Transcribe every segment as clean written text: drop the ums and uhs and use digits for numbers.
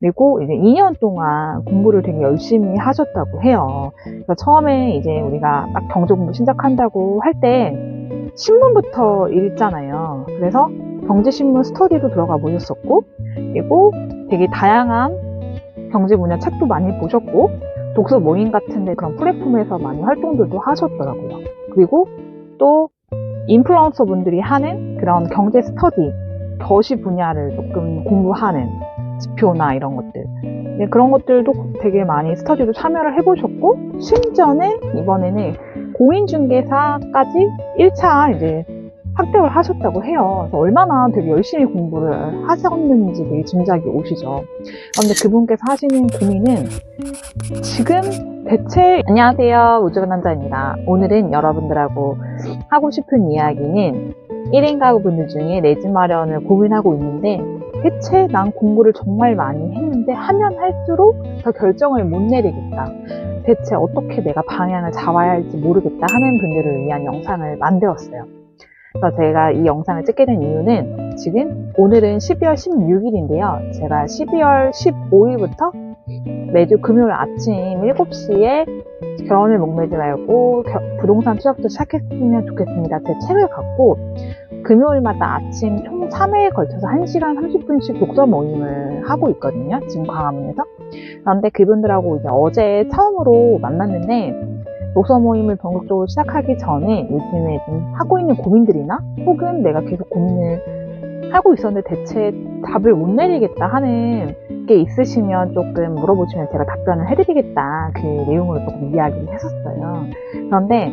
그리고 이제 2년 동안 공부를 되게 열심히 하셨다고 해요. 그래서 처음에 이제 우리가 딱 경제 공부 시작한다고 할 때 신문부터 읽잖아요. 그래서 경제신문 스터디도 들어가 보셨었고, 그리고 되게 다양한 경제 분야 책도 많이 보셨고, 독서 모임 같은데 그런 플랫폼에서 많이 활동들도 하셨더라고요. 그리고 또 인플루언서 분들이 하는 그런 경제 스터디, 거시 분야를 조금 공부하는 지표나 이런 것들, 그런 것들도 되게 많이 스터디도 참여를 해보셨고, 심지어는 이번에는 공인중개사까지 1차 이제 합격을 하셨다고 해요. 그래서 얼마나 되게 열심히 공부를 하셨는지 되게 짐작이 오시죠. 그런데 그분께서 하시는 고민은 지금 대체, 안녕하세요, 우주간남자입니다. 오늘은 여러분들하고 하고 싶은 이야기는 1인 가구분들 중에 내 집 마련을 고민하고 있는데, 대체 난 공부를 정말 많이 했는데 하면 할수록 더 결정을 못 내리겠다, 대체 어떻게 내가 방향을 잡아야 할지 모르겠다 하는 분들을 위한 영상을 만들었어요. 그래서 제가 이 영상을 찍게 된 이유는, 지금 오늘은 12월 16일인데요. 제가 12월 15일부터 매주 금요일 아침 7시에 결혼을 목매지 말고 부동산 투자부터 시작했으면 좋겠습니다, 제 책을 갖고 금요일마다 아침 총 3회에 걸쳐서 1시간 30분씩 독서 모임을 하고 있거든요, 지금 광화문에서. 그런데 그분들하고 이제 어제 처음으로 만났는데, 독서 모임을 본격적으로 시작하기 전에 요즘에 좀 하고 있는 고민들이나 혹은 내가 계속 고민을 하고 있었는데 대체 답을 못 내리겠다 하는 게 있으시면 조금 물어보시면 제가 답변을 해드리겠다, 그 내용으로 조금 이야기를 했었어요. 그런데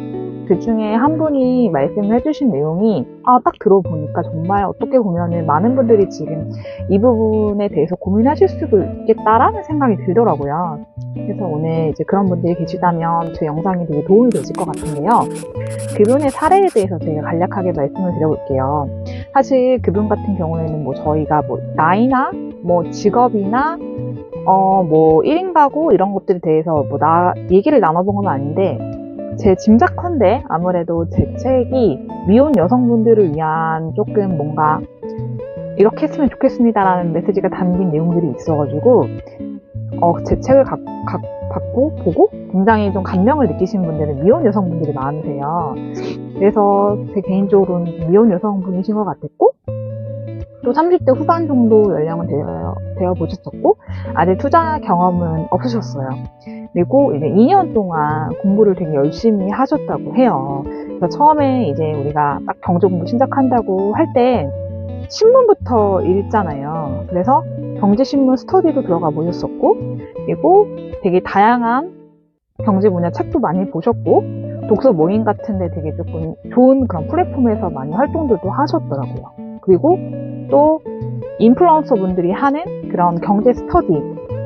그 중에 한 분이 말씀을 해주신 내용이 딱 들어보니까 정말 어떻게 보면은 많은 분들이 지금 이 부분에 대해서 고민하실 수도 있겠다라는 생각이 들더라고요. 그래서 오늘 이제 그런 분들이 계시다면 제 영상이 되게 도움이 되실 것 같은데요. 그분의 사례에 대해서 제가 간략하게 말씀을 드려볼게요. 사실 그분 같은 경우에는 뭐 저희가 뭐 나이나 뭐 직업이나 뭐 1인 가구 이런 것들에 대해서 뭐 얘기를 나눠본 건 아닌데, 제 짐작컨대 아무래도 제 책이 미혼 여성분들을 위한 조금 뭔가 이렇게 했으면 좋겠습니다라는 메시지가 담긴 내용들이 있어가지고 제 책을 받고 보고 굉장히 좀 감명을 느끼신 분들은 미혼 여성분들이 많으세요. 그래서 제 개인적으로는 미혼 여성분이신 것 같았고, 또 30대 후반 정도 연령은 되어 보셨었고, 아직 투자 경험은 없으셨어요. 그리고 이제 2년 동안 공부를 되게 열심히 하셨다고 해요. 그래서 처음에 이제 우리가 딱 경제 공부 시작한다고 할 때 신문부터 읽잖아요. 그래서 경제신문 스터디도 들어가 보셨었고, 그리고 되게 다양한 경제 분야 책도 많이 보셨고, 독서 모임 같은데 되게 조금 좋은 그런 플랫폼에서 많이 활동들도 하셨더라고요. 그리고 또 인플루언서 분들이 하는 그런 경제 스터디,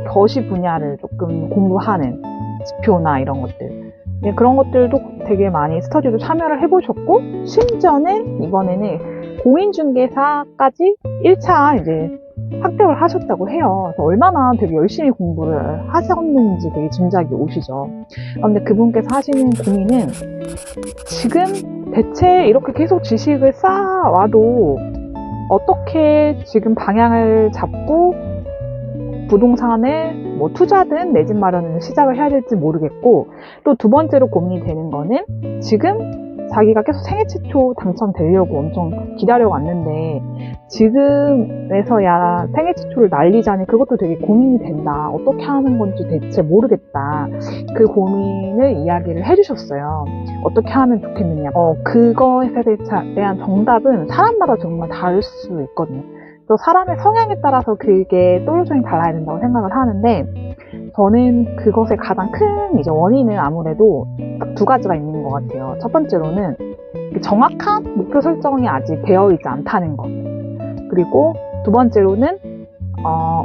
거시 분야를 조금 공부하는 지표나 이런 것들, 그런 것들도 되게 많이 스터디도 참여를 해보셨고, 심지어는 이번에는 공인중개사까지 1차 이제 합격을 하셨다고 해요. 그래서 얼마나 되게 열심히 공부를 하셨는지 되게 짐작이 오시죠. 그런데 그분께서 하시는 고민은 지금 대체 이렇게 계속 지식을 쌓아와도 어떻게 지금 방향을 잡고 부동산에 뭐 투자든 내 집 마련을 시작을 해야 될지 모르겠고, 또 두 번째로 고민이 되는 거는 지금 자기가 계속 생애 최초 당첨되려고 엄청 기다려왔는데 지금에서야 생애 최초를 날리자니 그것도 되게 고민이 된다, 어떻게 하는 건지 대체 모르겠다, 그 고민을 이야기를 해주셨어요. 어떻게 하면 좋겠느냐. 그거에 대한 정답은 사람마다 정말 다를 수 있거든요. 또 사람의 성향에 따라서 그게 솔루션이 달라야 된다고 생각을 하는데, 저는 그것의 가장 큰 이제 원인은 아무래도 딱 두 가지가 있는 것 같아요. 첫 번째로는 정확한 목표 설정이 아직 되어 있지 않다는 것. 그리고 두 번째로는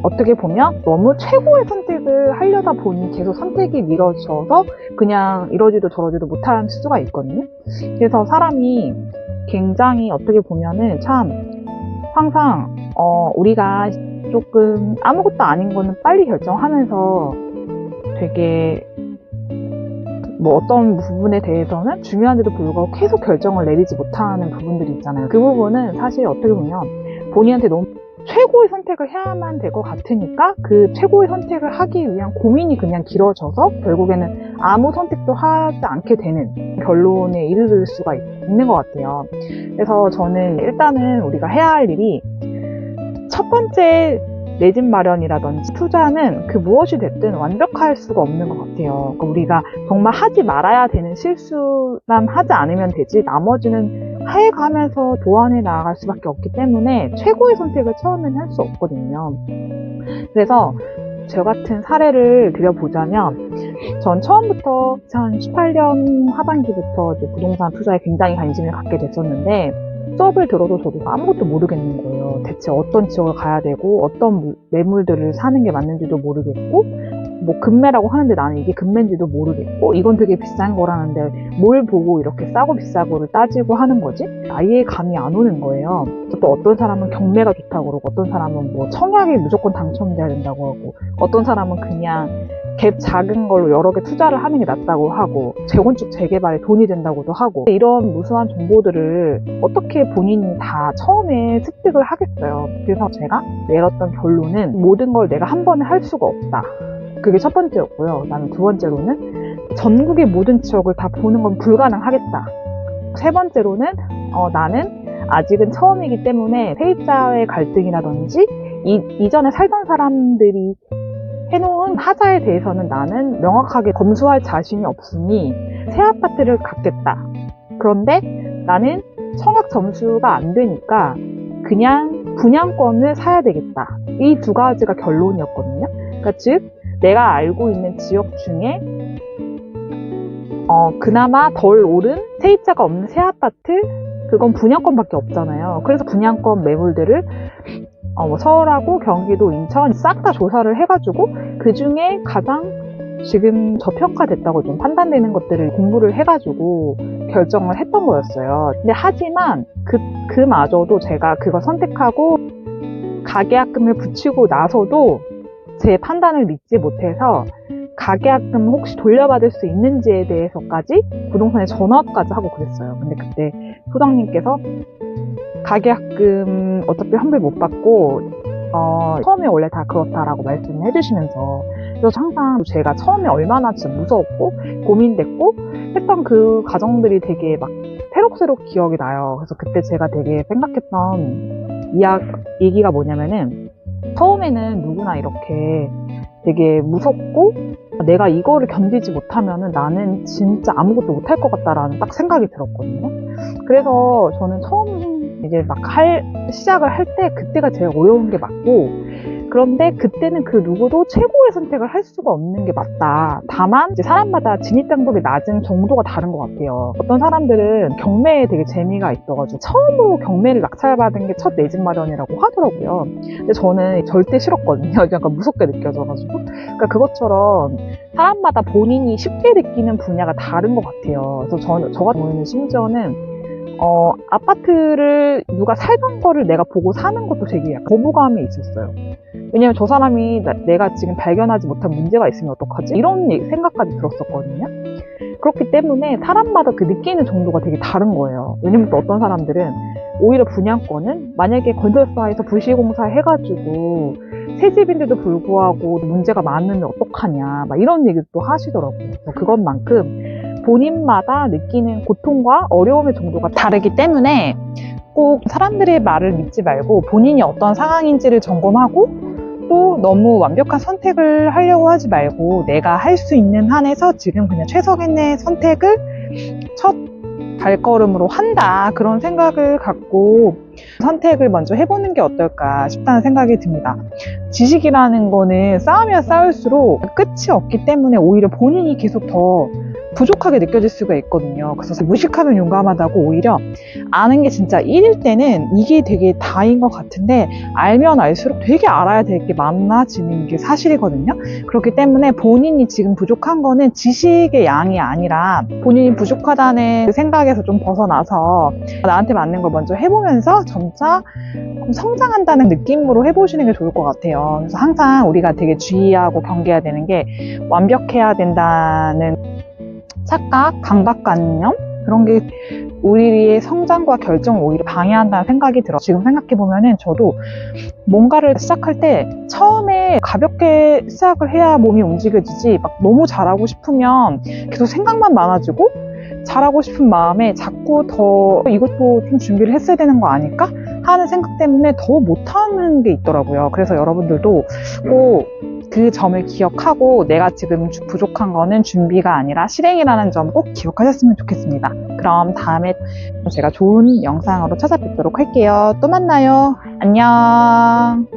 어떻게 보면 너무 최고의 선택을 하려다 보니 계속 선택이 미뤄져서 그냥 이러지도 저러지도 못할 수가 있거든요. 그래서 사람이 굉장히 어떻게 보면은 참 항상 우리가 조금 아무것도 아닌 거는 빨리 결정하면서 되게 뭐 어떤 부분에 대해서는 중요한데도 불구하고 계속 결정을 내리지 못하는 부분들이 있잖아요. 그 부분은 사실 어떻게 보면 본인한테 너무 최고의 선택을 해야만 될 것 같으니까 그 최고의 선택을 하기 위한 고민이 그냥 길어져서 결국에는 아무 선택도 하지 않게 되는 결론에 이르를 수가 있는 것 같아요. 그래서 저는 일단은 우리가 해야 할 일이 첫 번째 내 집 마련이라든지 투자는 그 무엇이 됐든 완벽할 수가 없는 것 같아요. 그러니까 우리가 정말 하지 말아야 되는 실수만 하지 않으면 되지 나머지는 해가면서 보완해 나아갈 수밖에 없기 때문에 최고의 선택을 처음에는 할 수 없거든요. 그래서 저 같은 사례를 드려보자면 전 처음부터 2018년 하반기부터 이제 부동산 투자에 굉장히 관심을 갖게 됐었는데 수업을 들어도 저도 아무것도 모르겠는 거예요. 대체 어떤 지역을 가야 되고 어떤 매물들을 사는 게 맞는지도 모르겠고 뭐 금매라고 하는데 나는 이게 금매인지도 모르겠고 이건 되게 비싼 거라는데 뭘 보고 이렇게 싸고 비싸고를 따지고 하는 거지? 아예 감이 안 오는 거예요. 또 어떤 사람은 경매가 좋다고 그러고 어떤 사람은 뭐 청약이 무조건 당첨돼야 된다고 하고 어떤 사람은 그냥 갭 작은 걸로 여러 개 투자를 하는 게 낫다고 하고 재건축 재개발에 돈이 된다고도 하고 이런 무수한 정보들을 어떻게 본인이 다 처음에 습득을 하겠어요. 그래서 제가 내렸던 결론은 모든 걸 내가 한 번에 할 수가 없다. 그게 첫 번째였고요. 그다음에 두 번째로는 전국의 모든 지역을 다 보는 건 불가능하겠다. 세 번째로는 나는 아직은 처음이기 때문에 세입자의 갈등이라든지 이전에 살던 사람들이 해놓은 하자에 대해서는 나는 명확하게 검수할 자신이 없으니 새 아파트를 갖겠다. 그런데 나는 청약 점수가 안 되니까 그냥 분양권을 사야 되겠다. 이 두 가지가 결론이었거든요. 그러니까 즉 내가 알고 있는 지역 중에 그나마 덜 오른 세입자가 없는 새 아파트 그건 분양권밖에 없잖아요. 그래서 분양권 매물들을 서울하고 경기도, 인천 싹 다 조사를 해가지고 그 중에 가장 지금 저평가됐다고 좀 판단되는 것들을 공부를 해가지고 결정을 했던 거였어요. 근데 하지만 그마저도 제가 그걸 선택하고 가계약금을 붙이고 나서도 제 판단을 믿지 못해서 가계약금 혹시 돌려받을 수 있는지에 대해서까지 부동산에 전화까지 하고 그랬어요. 근데 그때 소장님께서 가계약금 어차피 환불 못 받고 처음에 원래 다 그렇다라고 말씀을 해주시면서 그래서 항상 제가 처음에 얼마나 진짜 무서웠고 고민됐고 했던 그 과정들이 되게 막 새록새록 기억이 나요. 그래서 그때 제가 되게 생각했던 얘기가 뭐냐면은 처음에는 누구나 이렇게 되게 무섭고 내가 이거를 견디지 못하면은 나는 진짜 아무것도 못할 것 같다라는 딱 생각이 들었거든요. 그래서 저는 처음 이제 막 시작을 할 때 그때가 제일 어려운 게 맞고 그런데 그때는 그 누구도 최고의 선택을 할 수가 없는 게 맞다. 다만 이제 사람마다 진입장벽이 낮은 정도가 다른 것 같아요. 어떤 사람들은 경매에 되게 재미가 있어가지고 처음으로 경매를 낙찰받은 게 첫 내 집 마련이라고 하더라고요. 근데 저는 절대 싫었거든요. 약간 무섭게 느껴져가지고. 그러니까 그것처럼 사람마다 본인이 쉽게 느끼는 분야가 다른 것 같아요. 그래서 저 같은 경우에는 심지어는 아파트를 누가 살던 거를 내가 보고 사는 것도 되게 거부감이 있었어요. 왜냐면 저 사람이 내가 지금 발견하지 못한 문제가 있으면 어떡하지? 이런 생각까지 들었었거든요. 그렇기 때문에 사람마다 그 느끼는 정도가 되게 다른 거예요. 왜냐면 또 어떤 사람들은 오히려 분양권은 만약에 건설사에서 부실공사 해가지고 새 집인데도 불구하고 문제가 많으면 어떡하냐 막 이런 얘기도 또 하시더라고요. 그것만큼 본인마다 느끼는 고통과 어려움의 정도가 다르기 때문에 꼭 사람들의 말을 믿지 말고 본인이 어떤 상황인지를 점검하고 또 너무 완벽한 선택을 하려고 하지 말고 내가 할 수 있는 한에서 지금 그냥 최선의 선택을 첫 발걸음으로 한다 그런 생각을 갖고 선택을 먼저 해보는 게 어떨까 싶다는 생각이 듭니다. 지식이라는 거는 쌓으면 쌓을수록 끝이 없기 때문에 오히려 본인이 계속 더 부족하게 느껴질 수가 있거든요. 그래서 무식하면 용감하다고 오히려 아는 게 진짜 1일 때는 이게 되게 다인 것 같은데 알면 알수록 되게 알아야 될 게 많아지는 게 사실이거든요. 그렇기 때문에 본인이 지금 부족한 거는 지식의 양이 아니라 본인이 부족하다는 생각에서 좀 벗어나서 나한테 맞는 걸 먼저 해보면서 점차 성장한다는 느낌으로 해보시는 게 좋을 것 같아요. 그래서 항상 우리가 되게 주의하고 경계해야 되는 게 완벽해야 된다는 착각, 강박관념 그런 게 우리의 성장과 결정을 오히려 방해한다는 생각이 들어요. 지금 생각해보면은 저도 뭔가를 시작할 때 처음에 가볍게 시작을 해야 몸이 움직여지지 막 너무 잘하고 싶으면 계속 생각만 많아지고 잘하고 싶은 마음에 자꾸 더 이것도 좀 준비를 했어야 되는 거 아닐까? 하는 생각 때문에 더 못하는 게 있더라고요. 그래서 여러분들도 꼭 그 점을 기억하고 내가 지금 부족한 거는 준비가 아니라 실행이라는 점 꼭 기억하셨으면 좋겠습니다. 그럼 다음에 제가 좋은 영상으로 찾아뵙도록 할게요. 또 만나요. 안녕.